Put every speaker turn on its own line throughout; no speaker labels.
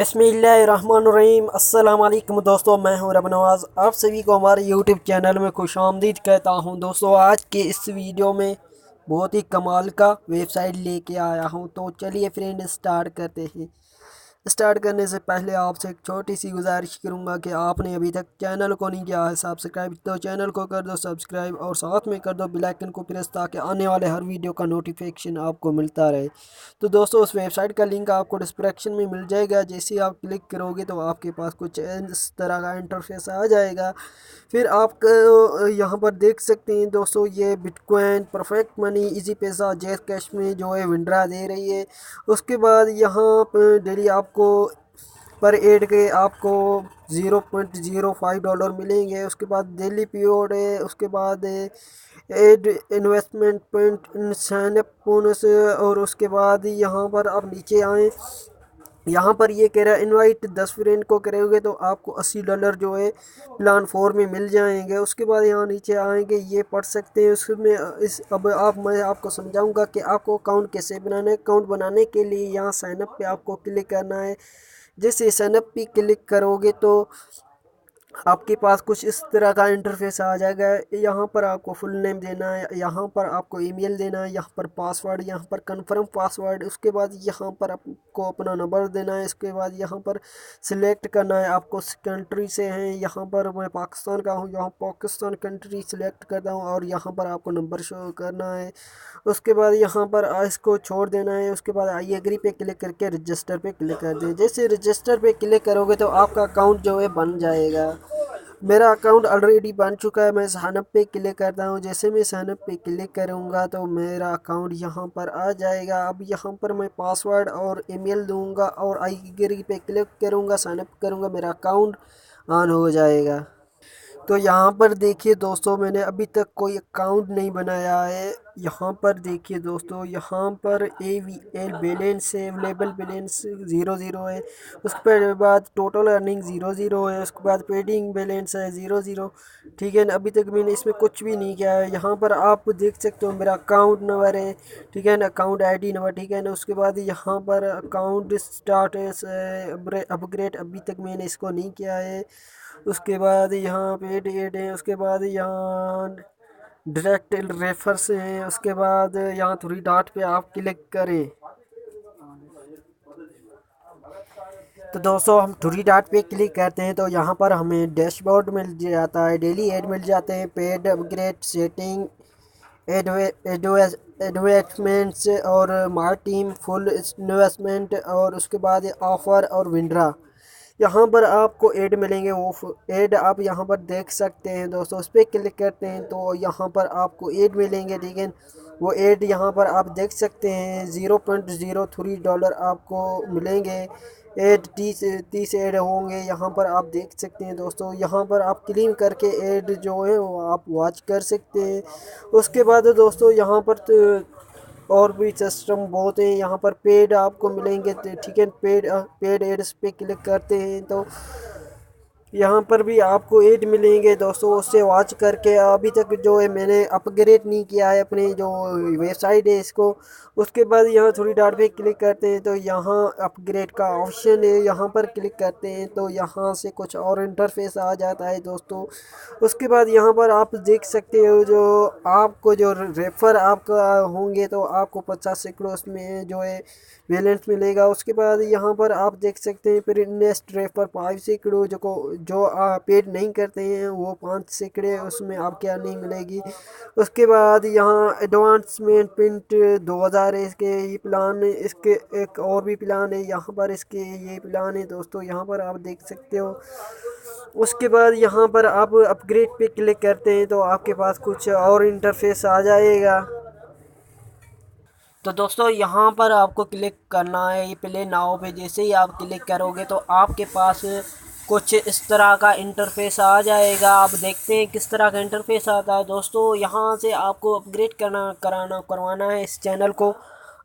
बिस्मिल्लाहिर्रहमानिर्रहीम। अस्सलाम वालेकुम दोस्तों, मैं हूं रब नवाज़। आप सभी को हमारे यूट्यूब चैनल में खुशामदीद कहता हूं। दोस्तों, आज के इस वीडियो में बहुत ही कमाल का वेबसाइट लेके आया हूं। तो चलिए फ्रेंड, स्टार्ट करते हैं। स्टार्ट करने से पहले आपसे एक छोटी सी गुजारिश करूंगा कि आपने अभी तक चैनल को नहीं किया है सब्सक्राइब, तो चैनल को कर दो सब्सक्राइब और साथ में कर दो बेल आइकन को प्रेस, ताकि आने वाले हर वीडियो का नोटिफिकेशन आपको मिलता रहे। तो दोस्तों, उस वेबसाइट का लिंक आपको डिस्क्रिप्शन में मिल जाएगा। जैसे ही आप क्लिक करोगे तो आपके पास कुछ इस तरह का इंटरफेस आ जाएगा। फिर आप यहाँ पर देख सकते हैं दोस्तों, ये बिटकॉइन, परफेक्ट मनी, इजी पैसा, जेट कैश में जो है विंड्रा दे रही है। उसके बाद यहाँ पर डेली आपको पर एड के आपको $0.05 मिलेंगे। उसके बाद डेली पीरियड है। उसके बाद ad investment point signup bonus. और उसके बाद यहाँ पर आप नीचे आए, यहाँ पर ये कह रहा है इनवाइट 10 फ्रेंड को करोगे तो आपको $80 जो है प्लान 4 में मिल जाएंगे। उसके बाद यहाँ नीचे आएंगे, ये पढ़ सकते हैं उसमें। मैं आपको समझाऊंगा कि आपको अकाउंट कैसे बनाना है। अकाउंट बनाने के लिए यहाँ साइनअप पे आपको क्लिक करना है। जैसे साइनअप पे क्लिक करोगे तो आपके पास कुछ इस तरह का इंटरफेस आ जाएगा। यहाँ पर आपको फुल नेम देना है, यहाँ पर आपको ईमेल देना है, यहाँ पर पासवर्ड, यहाँ पर कंफर्म पासवर्ड। उसके बाद यहाँ पर आपको अपना नंबर देना है। इसके बाद यहाँ पर सिलेक्ट करना है आपको कंट्री से हैं। यहाँ पर मैं पाकिस्तान का हूँ, यहाँ पाकिस्तान कंट्री सिलेक्ट करता हूँ और यहाँ पर आपको नंबर शो करना है। उसके बाद यहाँ पर इसको छोड़ देना है। उसके बाद आई एग्री पे क्लिक करके रजिस्टर पे क्लिक कर दें। जैसे रजिस्टर पे क्लिक करोगे तो आपका अकाउंट जो है बन जाएगा। मेरा अकाउंट ऑलरेडी बन चुका है। मैं साइनअप पे क्लिक करता हूँ। जैसे मैं साइनअप पे क्लिक करूँगा तो मेरा अकाउंट यहाँ पर आ जाएगा। अब यहाँ पर मैं पासवर्ड और ईमेल दूँगा और आई एग्री पे क्लिक करूँगा, साइनअप करूँगा, मेरा अकाउंट ऑन हो जाएगा। तो यहाँ पर देखिए दोस्तों, मैंने अभी तक कोई अकाउंट नहीं बनाया है। यहाँ पर देखिए दोस्तों, यहाँ पर AVL बैलेंस है, अवेलेबल बैलेंस 0 है। उसके बाद टोटल अर्निंग 0 है। उसके बाद पेडिंग बैलेंस है 0। ठीक है ना, अभी तक मैंने इसमें कुछ भी नहीं किया है। यहाँ पर आप देख सकते हो मेरा अकाउंट नंबर है, ठीक है ना, अकाउंट ID नंबर, ठीक है ना। उसके बाद यहाँ पर अकाउंट स्टाटस अपग्रेड अभी तक मैंने इसको नहीं किया है। उसके बाद यहाँ पे एड है। उसके बाद यहाँ डायरेक्ट रेफर्स हैं। उसके बाद यहाँ थोड़ी डाट पे आप क्लिक करें तो दोस्तों, हम थ्री डॉट पे क्लिक करते हैं तो यहाँ पर हमें डैशबोर्ड मिल जाता है, डेली ऐड मिल जाते हैं, पेड अपग्रेड, सेटिंग, एडवर्टाइजमेंट्स और माय टीम, फुल इन्वेस्टमेंट और उसके बाद ऑफ़र और विंड्रा। यहाँ पर आपको ऐड मिलेंगे, वो ऐड आप यहाँ पर देख सकते हैं दोस्तों। उस पर क्लिक करते हैं तो यहाँ पर आपको ऐड मिलेंगे, ठीक है। वो ऐड यहाँ पर आप देख सकते हैं, $0.03 आपको मिलेंगे। ऐड 30 ऐड होंगे, यहाँ पर आप देख सकते हैं दोस्तों। यहाँ पर आप क्लीन करके ऐड जो है वो आप वॉच कर सकते हैं। उसके बाद दोस्तों यहाँ पर और भी सिस्टम बहुत है। यहाँ पर पेड आपको मिलेंगे, ठीक है। पेड एड्स पे क्लिक करते हैं तो यहाँ पर भी आपको ऐड मिलेंगे दोस्तों। उससे वॉच करके अभी तक जो है मैंने अपग्रेड नहीं किया है अपनी जो वेबसाइट है इसको। उसके बाद यहाँ थोड़ी डॉट पे क्लिक करते हैं तो यहाँ अपग्रेड का ऑप्शन है, यहाँ पर क्लिक करते हैं तो यहाँ से कुछ और इंटरफेस आ जाता है दोस्तों। उसके बाद यहाँ पर आप देख सकते हो, जो आपको जो रेफर आपका होंगे तो आपको 50 सैकड़ों उसमें जो है बैलेंस मिलेगा। उसके बाद यहाँ पर आप देख सकते हैं फिर नेक्स्ट रेफर 5 सैकड़ों, जो पेड नहीं करते हैं वो 5 सैकड़े उसमें आपके अर्निंग मिलेगी। उसके बाद यहाँ एडवांसमेंट पिंट 2000 है इसके, ये प्लान, इसके एक और भी प्लान है यहाँ पर, इसके ये प्लान है दोस्तों, यहाँ पर आप देख सकते हो। उसके बाद यहाँ पर आप अपग्रेड पे क्लिक करते हैं तो आपके पास कुछ और इंटरफेस आ जाएगा। तो दोस्तों, यहाँ पर आपको क्लिक करना है ये प्ले नाउ पे। जैसे ही आप क्लिक करोगे तो आपके पास कुछ इस तरह का इंटरफेस आ जाएगा। आप देखते हैं किस तरह का इंटरफेस आता है दोस्तों। यहाँ से आपको अपग्रेड करवाना है इस चैनल को।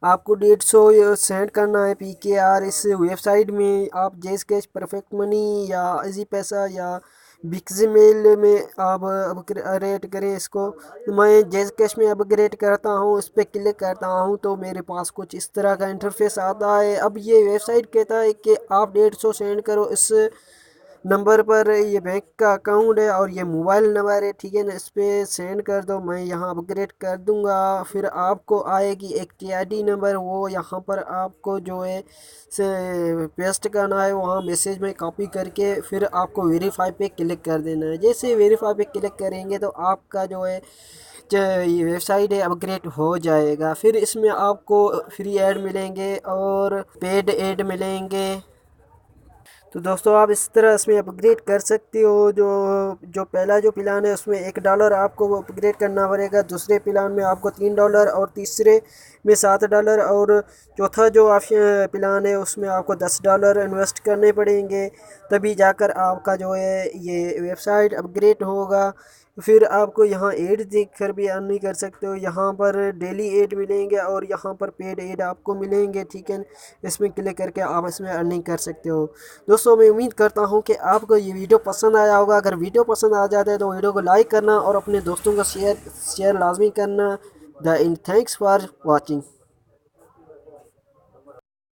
आपको 150 सेंड करना है PKR इस वेबसाइट में। आप जेस कैश, परफेक्ट मनी या इजी पैसा या बिग मेल में आप अपग्रेड करें इसको। मैं जैस कैश में अपग्रेड करता हूँ, उस पर क्लिक करता हूँ तो मेरे पास कुछ इस तरह का इंटरफेस आता है। अब ये वेबसाइट कहता है कि आप 150 सेंड करो इस नंबर पर, ये बैंक का अकाउंट है और ये मोबाइल नंबर है, ठीक है ना। इस पर सेंड कर दो, मैं यहाँ अपग्रेड कर दूंगा। फिर आपको आएगी एक टीआईडी नंबर, वो यहाँ पर आपको जो है से पेस्ट करना है वहाँ मैसेज में कॉपी करके, फिर आपको वेरीफाई पे क्लिक कर देना है। जैसे वेरीफाई पे क्लिक करेंगे तो आपका जो है ये वेबसाइट है अपग्रेड हो जाएगा। फिर इसमें आपको फ्री ऐड मिलेंगे और पेड ऐड मिलेंगे। तो दोस्तों आप इस तरह इसमें अपग्रेड कर सकते हो। जो जो पहला जो प्लान है उसमें $1 आपको अपग्रेड करना पड़ेगा, दूसरे प्लान में आपको $3 और तीसरे में $7 और चौथा जो ऑप्शन प्लान है उसमें आपको $10 इन्वेस्ट करने पड़ेंगे, तभी जाकर आपका जो है ये वेबसाइट अपग्रेड होगा। फिर आपको यहाँ एड देख कर भी अर्निंग कर सकते हो, यहाँ पर डेली एड मिलेंगे और यहाँ पर पेड एड आपको मिलेंगे, ठीक है। इसमें क्लिक करके आप इसमें अर्निंग कर सकते हो। दोस्तों मैं उम्मीद करता हूँ कि आपको ये वीडियो पसंद आया होगा। अगर वीडियो पसंद आ जाता है तो वीडियो को लाइक करना और अपने दोस्तों को शेयर लाजमी करना। The in thanks for watching.